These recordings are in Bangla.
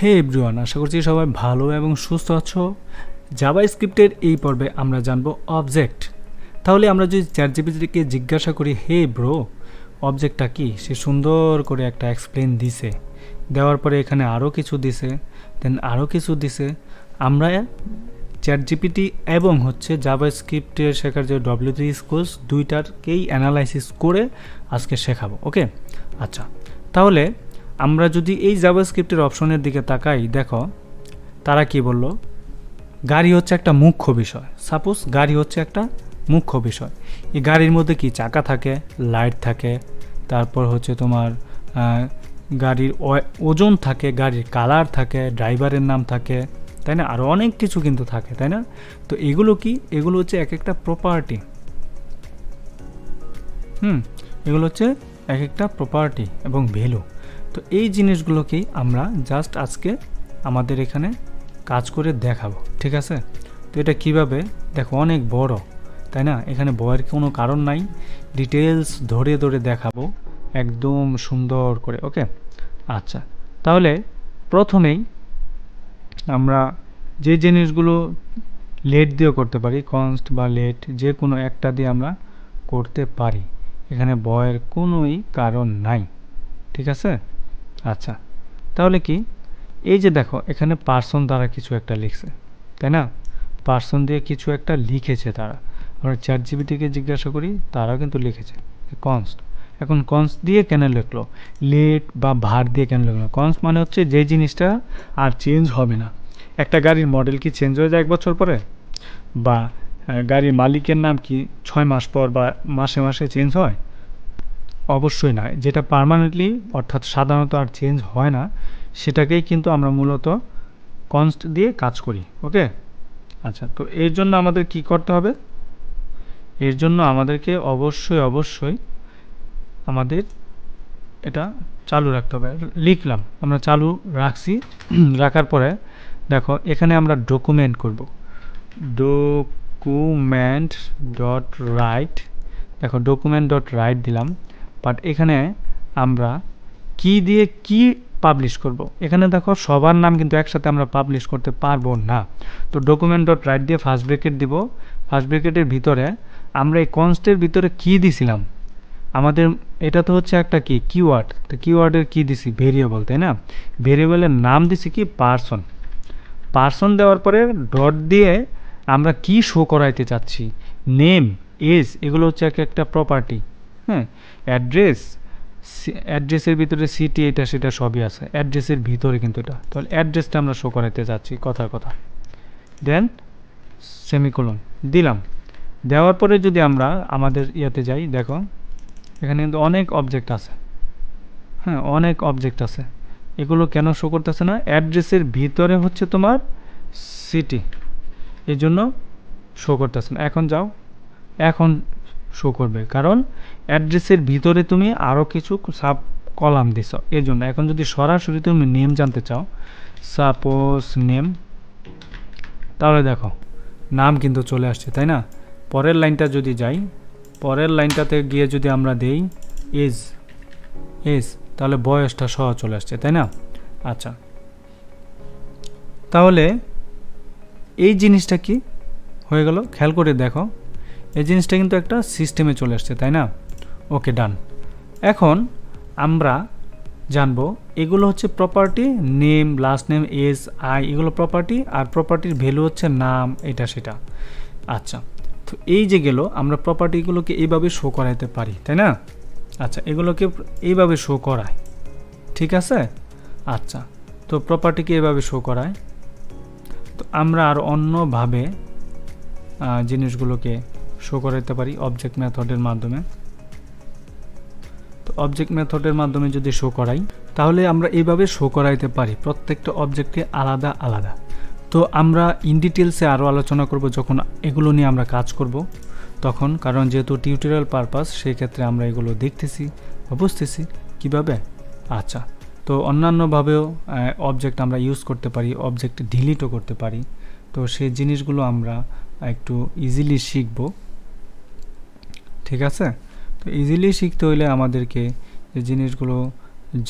হে এভরিওয়ান, আশা করছি সবাই ভালো এবং সুস্থ আছো। জাভাস্ক্রিপ্টের এই পর্বে আমরা জানবো অবজেক্ট। তাহলে আমরা যদি চ্যাটজিপিটিকে জিজ্ঞাসা করি, হে ব্রো অবজেক্টটা কি, সে সুন্দর করে একটা এক্সপ্লেন দিছে, দেওয়ার পরে এখানে আরও কিছু দিছে, দেন আরও কিছু দিছে। আমরা চ্যাটজিপিটি এবং জাভাস্ক্রিপ্টের শেখার যে W3 স্কুলস দুইটারকেই অ্যানালাইসিস করে আজকে শেখাবো। ওকে, আচ্ছা, তাহলে আমরা যদি এই জাভাস্ক্রিপ্টের অপশনের দিকে তাকাই, দেখো তারা কি বলল। গাড়ি হচ্ছে একটা মুখ্য বিষয়। সাপোজ গাড়ি হচ্ছে একটা মুখ্য বিষয়। এই গাড়ির মধ্যে কি চাকা থাকে, লাইট থাকে, তারপর তোমার গাড়ির ওজন থাকে, গাড়ির কালার থাকে, ড্রাইভারের নাম থাকে, তাই না? আরও অনেক কিছু কিন্তু থাকে, তাই না? তো এগুলো কি, এগুলো হচ্ছে এক একটা প্রপার্টি। এগুলো হচ্ছে এক একটা প্রপার্টি এবং ভ্যালু। তো এই জিনিসগুলোকেই আমরা জাস্ট আজকে আমাদের এখানে কাজ করে দেখাবো, ঠিক আছে? তো এটা কিভাবে, দেখো অনেক বড়, তাই না? এখানে বয়ের কোনো কারণ নাই, ডিটেলস ধরে ধরে দেখাবো একদম সুন্দর করে। ওকে, আচ্ছা, তাহলে প্রথমেই আমরা যে জিনিসগুলো লেট দিয়েও করতে পারি, কনস্ট বা লেট যে কোনো একটা দিয়ে আমরা করতে পারি, এখানে বয়ের কোনোই কারণ নাই, ঠিক আছে? আচ্ছা, তাহলে কি, এই যে দেখো এখানে পার্সন দ্বারা কিছু একটা লিখছে, তাই না? পার্সন দিয়ে কিছু একটা লিখেছে তারা। আমরা চ্যাটজিপিটিকে জিজ্ঞাসা করি, তারাও কিন্তু লিখেছে কনস্ট। এখন কনস্ট দিয়ে কেন লিখলো, লেট বা ভার দিয়ে কেন লিখলো? কনস্ট মানে হচ্ছে যে জিনিসটা আর চেঞ্জ হবে না। একটা গাড়ির মডেল কি চেঞ্জ হয়ে যায় 1 বছর পরে? বা গাড়ির মালিকের নাম কি 6 মাস পর বা মাসে মাসে চেঞ্জ হয়? অবশ্যই না। যেটা পার্মানেন্টলি অর্থাৎ সাধারণত আর চেঞ্জ হয় না, সেটাকেই কিন্তু আমরা মূলত কনস্ট দিয়ে কাজ করি। ওকে, আচ্ছা, তো এর জন্য আমাদের কি করতে হবে? এর জন্য আমাদেরকে অবশ্যই আমাদের এটা চালু রাখতে হবে। লিখলাম, আমরা চালু রাখছি। রাখার পরে দেখো এখানে আমরা ডকুমেন্ট করব, ডকুমেন্ট ডট রাইট। দেখো ডকুমেন্ট ডট রাইট দিলাম, বাট এখানে আমরা কি দিয়ে কি পাবলিশ করব? এখানে দেখো সবার নাম কিন্তু একসাথে আমরা পাবলিশ করতে পারবো না। তো ডকুমেন্ট ডট রাইট দিয়ে ফার্স্ট ব্র্যাকেট দিব। ফার্স্ট ব্র্যাকেটের ভিতরে আমরা এই কনস্টের ভিতরে কি দিছিলাম, আমাদের এটা তো হচ্ছে একটা কি কিওয়ার্ড। তো কিওয়ার্ডের কি দিছি, ভেরিয়েবল, তাই না? ভেরিয়েবলের নাম দিছি কি পার্সন। পার্সন দেওয়ার পরে ডট দিয়ে আমরা কি শো করাইতে চাচ্ছি, নেম, এজ, এগুলো হচ্ছে এক একটা প্রপার্টি। হ্যাঁ, অ্যাড্রেস, অ্যাড্রেসের ভিতরে সিটি এটা সেটা সবই আছে অ্যাড্রেসের ভিতরে, কিন্তু এটা তাহলে অ্যাড্রেসটা আমরা শো করাইতে চাচ্ছি, কথার কথা। দেন সেমিকোলন দিলাম। দেওয়ার পরে যদি আমরা আমাদের ইয়াতে যাই, দেখো এখানে কিন্তু অনেক অবজেক্ট আছে। হ্যাঁ, অনেক অবজেক্ট আছে। এগুলো কেন শো করতেছে না? অ্যাড্রেসের ভিতরে হচ্ছে তোমার সিটি, এই জন্য শো করতেছে না। এখন যাও, এখন শো করবে, কারণ অ্যাড্রেসের ভিতরে তুমি আরও কিছু সাব কলাম দিছ, এর জন্য। এখন যদি সরাসরি তুমি নেম জানতে চাও, সাপোজ নেম, তাহলে দেখো নাম কিন্তু চলে আসছে, তাই না? পরের লাইনটা যদি যাই, পরের লাইনটাতে গিয়ে যদি আমরা দেই এজ, তাহলে বয়সটা সহ চলে আসছে, তাই না? আচ্ছা, তাহলে এই জিনিসটা কি হয়ে গেল, খেয়াল করে দেখো, এই জিনিসটা কিন্তু একটা সিস্টেমে চলে আসছে, তাই না? ওকে, ডান। এখন আমরা জানবো এগুলো হচ্ছে property, name, last name, age, আই, এগুলো প্রপার্টি। আর প্রপার্টির ভ্যালু হচ্ছে নাম, এটা সেটা। আচ্ছা, তো এই যে গেল, আমরা প্রপার্টিগুলোকে এইভাবে শো করাইতে পারি, তাই না? আচ্ছা, এগুলোকে এইভাবে শো করায়, ঠিক আছে? আচ্ছা, তো প্রপার্টিকে এইভাবে শো করায়। তো আমরা আর অন্যভাবে জিনিসগুলোকে শো করাইতে পারি অবজেক্ট মেথডের মাধ্যমে। তো অবজেক্ট মেথডের মাধ্যমে যদি শো করাই, তাহলে আমরা এইভাবে শো করাইতে পারি প্রত্যেকটা অবজেক্টকে আলাদা আলাদা। তো আমরা ইন ডিটেলসে আরও আলোচনা করব যখন এগুলো নিয়ে আমরা কাজ করব তখন, কারণ যেহেতু টিউটোরিয়াল পারপাস, সেই ক্ষেত্রে আমরা এগুলো দেখতেছি বা বুঝতেছি কীভাবে। আচ্ছা, তো অন্যান্যভাবেও অবজেক্ট আমরা ইউজ করতে পারি, অবজেক্ট ডিলিটও করতে পারি। তো সেই জিনিসগুলো আমরা একটু ইজিলি শিখব, ঠিক আছে? তো ইজিলি শিখতে হইলে আমাদেরকে যে জিনিসগুলো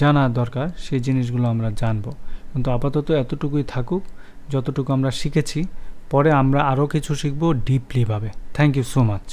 জানা দরকার, সেই জিনিসগুলো আমরা জানবো। কিন্তু আপাতত এতটুকুই থাকুক যতটুকু আমরা শিখেছি। পরে আমরা আরও কিছু শিখব ডিপলিভাবে। Thank you so much.